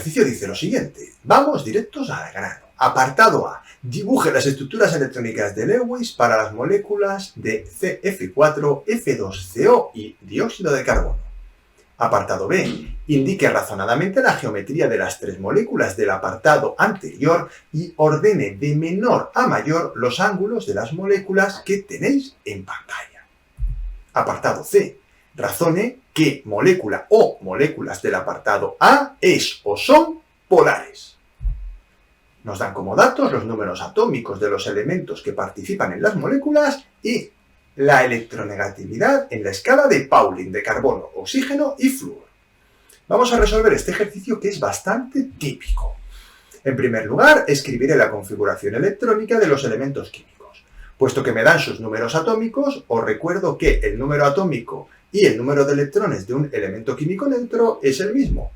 ejercicio dice lo siguiente. Vamos directos al grano. Apartado A. Dibuje las estructuras electrónicas de Lewis para las moléculas de CF4, F2CO y dióxido de carbono. Apartado B. Indique razonadamente la geometría de las tres moléculas del apartado anterior y ordene de menor a mayor los ángulos de las moléculas que tenéis en pantalla. Apartado C. Razone qué molécula o moléculas del apartado A es o son polares. Nos dan como datos los números atómicos de los elementos que participan en las moléculas y la electronegatividad en la escala de Pauling de carbono, oxígeno y flúor. Vamos a resolver este ejercicio que es bastante típico. En primer lugar, escribiré la configuración electrónica de los elementos químicos. Puesto que me dan sus números atómicos, os recuerdo que el número atómico y el número de electrones de un elemento químico neutro es el mismo.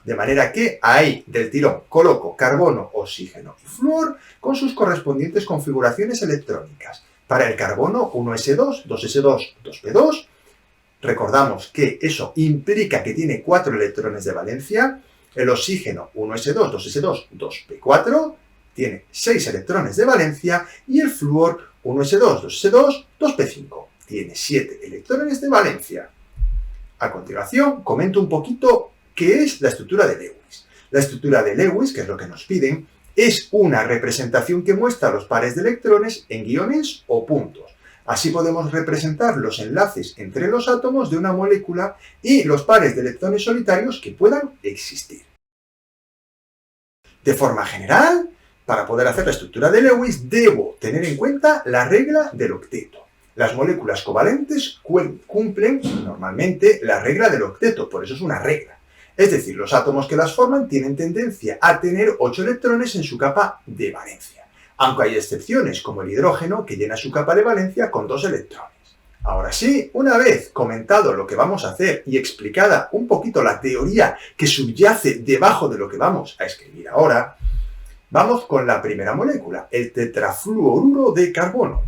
De manera que ahí del tirón coloco carbono, oxígeno y flúor con sus correspondientes configuraciones electrónicas. Para el carbono, 1s2, 2s2, 2p2. Recordamos que eso implica que tiene 4 electrones de valencia. El oxígeno, 1s2, 2s2, 2p4, tiene 6 electrones de valencia. Y el flúor, 1s2, 2s2, 2p5, tiene 7 electrones de valencia. A continuación, comento un poquito qué es la estructura de Lewis. La estructura de Lewis, que es lo que nos piden, es una representación que muestra los pares de electrones en guiones o puntos. Así podemos representar los enlaces entre los átomos de una molécula y los pares de electrones solitarios que puedan existir. De forma general, para poder hacer la estructura de Lewis, debo tener en cuenta la regla del octeto. Las moléculas covalentes cumplen normalmente la regla del octeto, por eso es una regla. Es decir, los átomos que las forman tienen tendencia a tener 8 electrones en su capa de valencia, aunque hay excepciones como el hidrógeno que llena su capa de valencia con 2 electrones. Ahora sí, una vez comentado lo que vamos a hacer y explicada un poquito la teoría que subyace debajo de lo que vamos a escribir ahora, vamos con la primera molécula, el tetrafluoruro de carbono.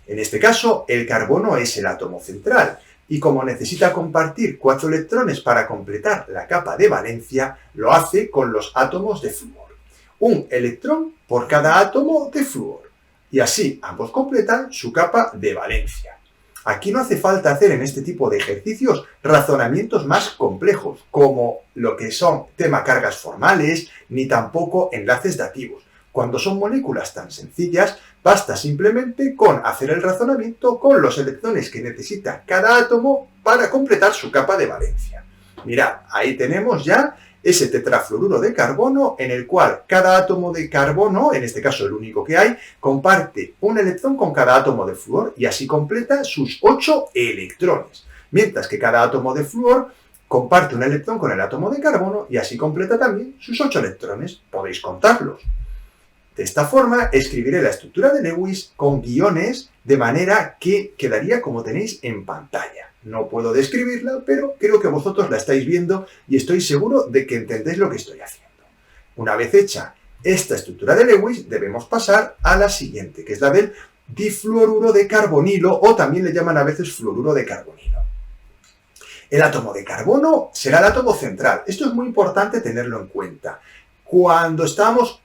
En este caso, el carbono es el átomo central, y como necesita compartir 4 electrones para completar la capa de valencia, lo hace con los átomos de flúor. Un electrón por cada átomo de flúor. Y así ambos completan su capa de valencia. Aquí no hace falta hacer en este tipo de ejercicios razonamientos más complejos, como lo que son tema cargas formales, ni tampoco enlaces dativos. Cuando son moléculas tan sencillas, basta simplemente con hacer el razonamiento con los electrones que necesita cada átomo para completar su capa de valencia. Mirad, ahí tenemos ya ese tetrafluoruro de carbono en el cual cada átomo de carbono, en este caso el único que hay, comparte un electrón con cada átomo de flúor y así completa sus 8 electrones. Mientras que cada átomo de flúor comparte un electrón con el átomo de carbono y así completa también sus 8 electrones. Podéis contarlos. De esta forma, escribiré la estructura de Lewis con guiones de manera que quedaría como tenéis en pantalla. No puedo describirla, pero creo que vosotros la estáis viendo y estoy seguro de que entendéis lo que estoy haciendo. Una vez hecha esta estructura de Lewis, debemos pasar a la siguiente, que es la del difluoruro de carbonilo, o también le llaman a veces fluoruro de carbonilo. El átomo de carbono será el átomo central. Esto es muy importante tenerlo en cuenta. Cuando estamos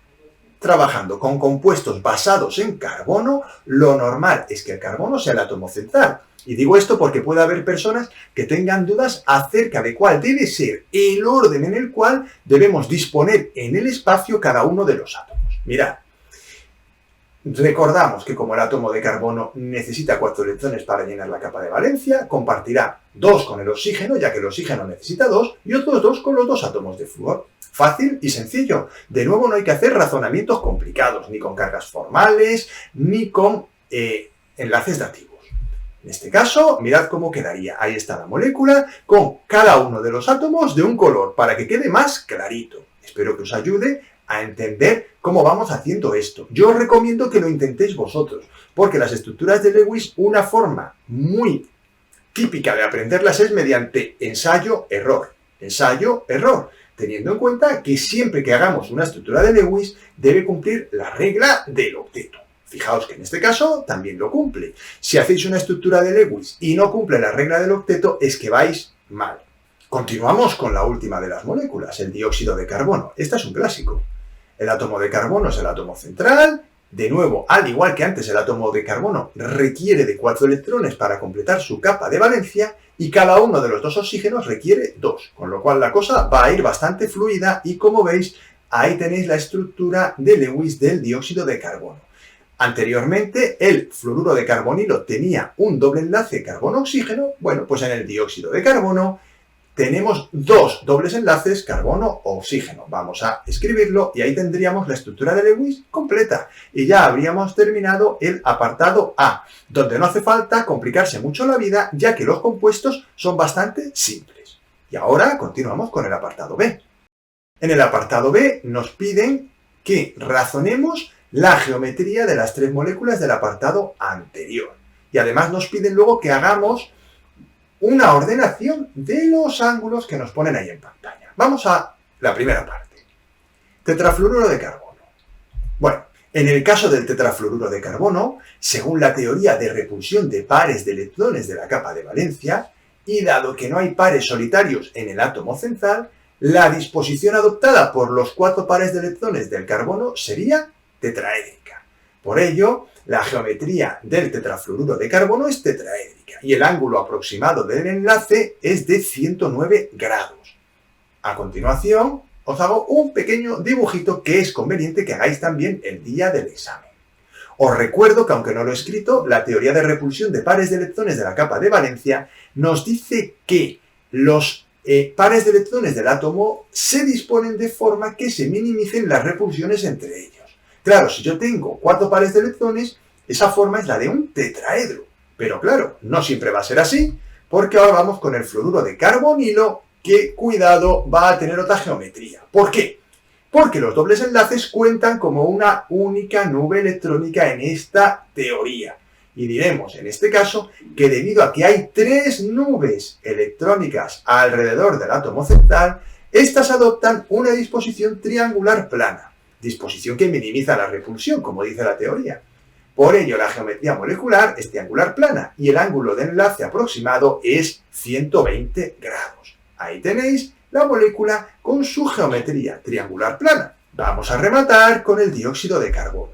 trabajando con compuestos basados en carbono, lo normal es que el carbono sea el átomo central. Y digo esto porque puede haber personas que tengan dudas acerca de cuál debe ser el orden en el cual debemos disponer en el espacio cada uno de los átomos. Mirad, recordamos que como el átomo de carbono necesita 4 electrones para llenar la capa de valencia, compartirá 2 con el oxígeno, ya que el oxígeno necesita 2, y otros 2 con los 2 átomos de flúor. Fácil y sencillo. De nuevo, no hay que hacer razonamientos complicados, ni con cargas formales, ni con enlaces dativos. En este caso, mirad cómo quedaría. Ahí está la molécula con cada uno de los átomos de un color, para que quede más clarito. Espero que os ayude a entender cómo vamos haciendo esto. Yo os recomiendo que lo intentéis vosotros, porque las estructuras de Lewis, una forma muy típica de aprenderlas es mediante ensayo-error. Ensayo-error. Teniendo en cuenta que siempre que hagamos una estructura de Lewis debe cumplir la regla del octeto. Fijaos que en este caso también lo cumple. Si hacéis una estructura de Lewis y no cumple la regla del octeto es que vais mal. Continuamos con la última de las moléculas, el dióxido de carbono. Esta es un clásico. El átomo de carbono es el átomo central. De nuevo, al igual que antes, el átomo de carbono requiere de 4 electrones para completar su capa de valencia y cada uno de los 2 oxígenos requiere 2, con lo cual la cosa va a ir bastante fluida y como veis, ahí tenéis la estructura de Lewis del dióxido de carbono. Anteriormente, el fluoruro de carbonilo tenía un doble enlace carbono-oxígeno. Bueno, pues en el dióxido de carbono tenemos 2 dobles enlaces carbono-oxígeno. Vamos a escribirlo y ahí tendríamos la estructura de Lewis completa. Y ya habríamos terminado el apartado A, donde no hace falta complicarse mucho la vida, ya que los compuestos son bastante simples. Y ahora continuamos con el apartado B. En el apartado B nos piden que razonemos la geometría de las 3 moléculas del apartado anterior. Y además nos piden luego que hagamos una ordenación de los ángulos que nos ponen ahí en pantalla. Vamos a la primera parte. Tetrafluoruro de carbono. Bueno, en el caso del tetrafluoruro de carbono, según la teoría de repulsión de pares de electrones de la capa de valencia, y dado que no hay pares solitarios en el átomo central, la disposición adoptada por los 4 pares de electrones del carbono sería tetraédrica. Por ello, la geometría del tetrafluoruro de carbono es tetraédrica y el ángulo aproximado del enlace es de 109 grados. A continuación, os hago un pequeño dibujito que es conveniente que hagáis también el día del examen. Os recuerdo que, aunque no lo he escrito, la teoría de repulsión de pares de electrones de la capa de valencia nos dice que los pares de electrones del átomo se disponen de forma que se minimicen las repulsiones entre ellos. Claro, si yo tengo 4 pares de electrones, esa forma es la de un tetraedro. Pero claro, no siempre va a ser así, porque ahora vamos con el fluoruro de carbonilo, que, cuidado, va a tener otra geometría. ¿Por qué? Porque los dobles enlaces cuentan como una única nube electrónica en esta teoría. Y diremos, en este caso, que debido a que hay 3 nubes electrónicas alrededor del átomo central, estas adoptan una disposición triangular plana. Disposición que minimiza la repulsión, como dice la teoría. Por ello, la geometría molecular es triangular plana y el ángulo de enlace aproximado es 120 grados. Ahí tenéis la molécula con su geometría triangular plana. Vamos a rematar con el dióxido de carbono.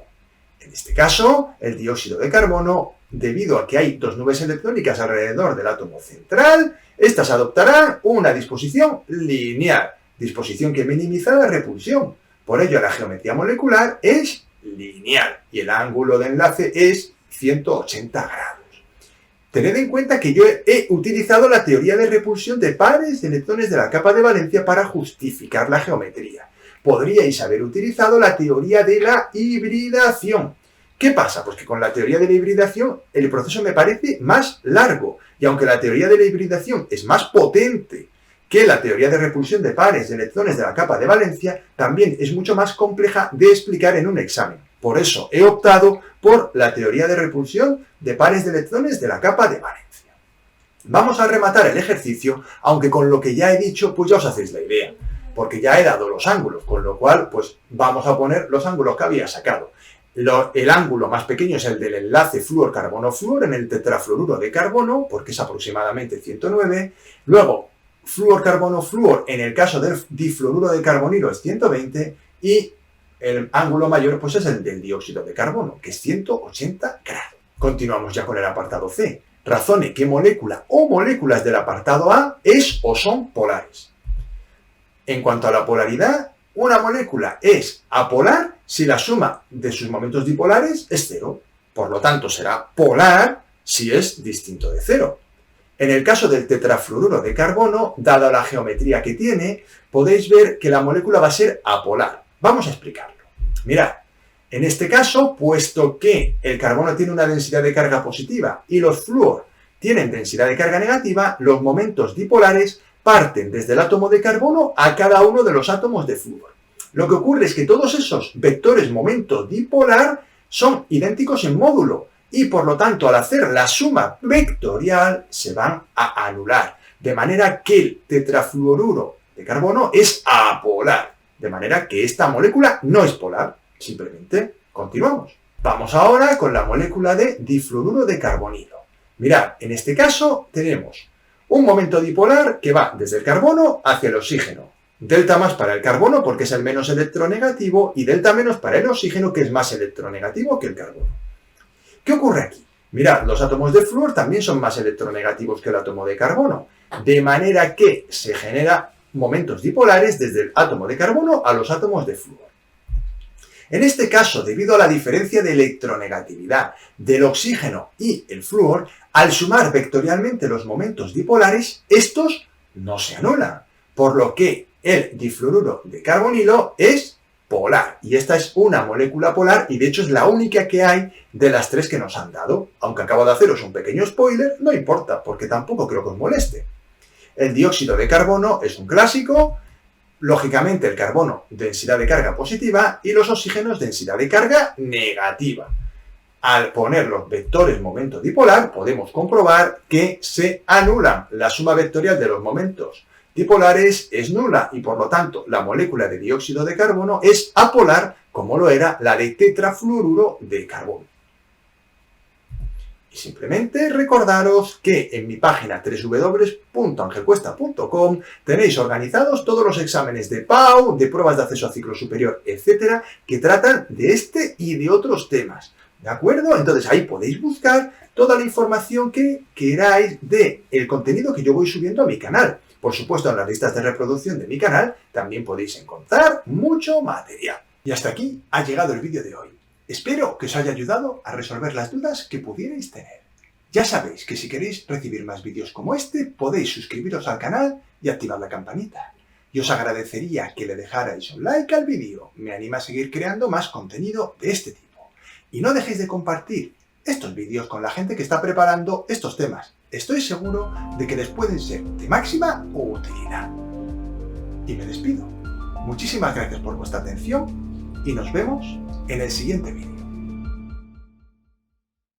En este caso, el dióxido de carbono, debido a que hay 2 nubes electrónicas alrededor del átomo central, estas adoptarán una disposición lineal, disposición que minimiza la repulsión. Por ello, la geometría molecular es lineal y el ángulo de enlace es 180 grados. Tened en cuenta que yo he utilizado la teoría de repulsión de pares de electrones de la capa de valencia para justificar la geometría. Podríais haber utilizado la teoría de la hibridación. ¿Qué pasa? Pues que con la teoría de la hibridación el proceso me parece más largo y aunque la teoría de la hibridación es más potente que la teoría de repulsión de pares de electrones de la capa de valencia, también es mucho más compleja de explicar en un examen. Por eso he optado por la teoría de repulsión de pares de electrones de la capa de valencia. Vamos a rematar el ejercicio, aunque con lo que ya he dicho, pues ya os hacéis la idea, porque ya he dado los ángulos, con lo cual, pues vamos a poner los ángulos que había sacado. El ángulo más pequeño es el del enlace flúor-carbono-flúor en el tetrafluoruro de carbono, porque es aproximadamente 109. Luego, flúor-carbono-flúor en el caso del difluoruro de carbonilo es 120 y el ángulo mayor pues es el del dióxido de carbono, que es 180 grados. Continuamos ya con el apartado C. Razone qué molécula o moléculas del apartado A es o son polares. En cuanto a la polaridad, una molécula es apolar si la suma de sus momentos dipolares es 0. Por lo tanto, será polar si es distinto de 0. En el caso del tetrafluoruro de carbono, dada la geometría que tiene, podéis ver que la molécula va a ser apolar. Vamos a explicarlo. Mirad, en este caso, puesto que el carbono tiene una densidad de carga positiva y los flúor tienen densidad de carga negativa, los momentos dipolares parten desde el átomo de carbono a cada uno de los átomos de flúor. Lo que ocurre es que todos esos vectores momento dipolar son idénticos en módulo y por lo tanto al hacer la suma vectorial se van a anular. De manera que el tetrafluoruro de carbono es apolar. De manera que esta molécula no es polar. Simplemente continuamos. Vamos ahora con la molécula de difluoruro de carbonilo. Mirad, en este caso tenemos Un momento dipolar que va desde el carbono hacia el oxígeno. Delta más para el carbono porque es el menos electronegativo y delta menos para el oxígeno que es más electronegativo que el carbono. ¿Qué ocurre aquí? Mirad, los átomos de flúor también son más electronegativos que el átomo de carbono, de manera que se generan momentos dipolares desde el átomo de carbono a los átomos de flúor. En este caso, debido a la diferencia de electronegatividad del oxígeno y el flúor, al sumar vectorialmente los momentos dipolares, estos no se anulan, por lo que el difluoruro de carbonilo es polar. Y esta es una molécula polar y de hecho es la única que hay de las tres que nos han dado. Aunque acabo de haceros un pequeño spoiler, no importa, porque tampoco creo que os moleste. El dióxido de carbono es un clásico. Lógicamente el carbono, densidad de carga positiva, y los oxígenos, densidad de carga negativa. Al poner los vectores momento dipolar, podemos comprobar que se anulan. La suma vectorial de los momentos dipolares es nula y por lo tanto la molécula de dióxido de carbono es apolar como lo era la de tetrafluoruro de carbono. Y simplemente recordaros que en mi página www.angelcuesta.com tenéis organizados todos los exámenes de PAU, de pruebas de acceso a ciclo superior, etcétera, que tratan de este y de otros temas. ¿De acuerdo? Entonces ahí podéis buscar toda la información que queráis del contenido que yo voy subiendo a mi canal. Por supuesto, en las listas de reproducción de mi canal también podéis encontrar mucho material. Y hasta aquí ha llegado el vídeo de hoy. Espero que os haya ayudado a resolver las dudas que pudierais tener. Ya sabéis que si queréis recibir más vídeos como este, podéis suscribiros al canal y activar la campanita. Y os agradecería que le dejarais un like al vídeo. Me anima a seguir creando más contenido de este tipo. Y no dejéis de compartir estos vídeos con la gente que está preparando estos temas. Estoy seguro de que les pueden ser de máxima utilidad. Y me despido. Muchísimas gracias por vuestra atención y nos vemos en el siguiente vídeo.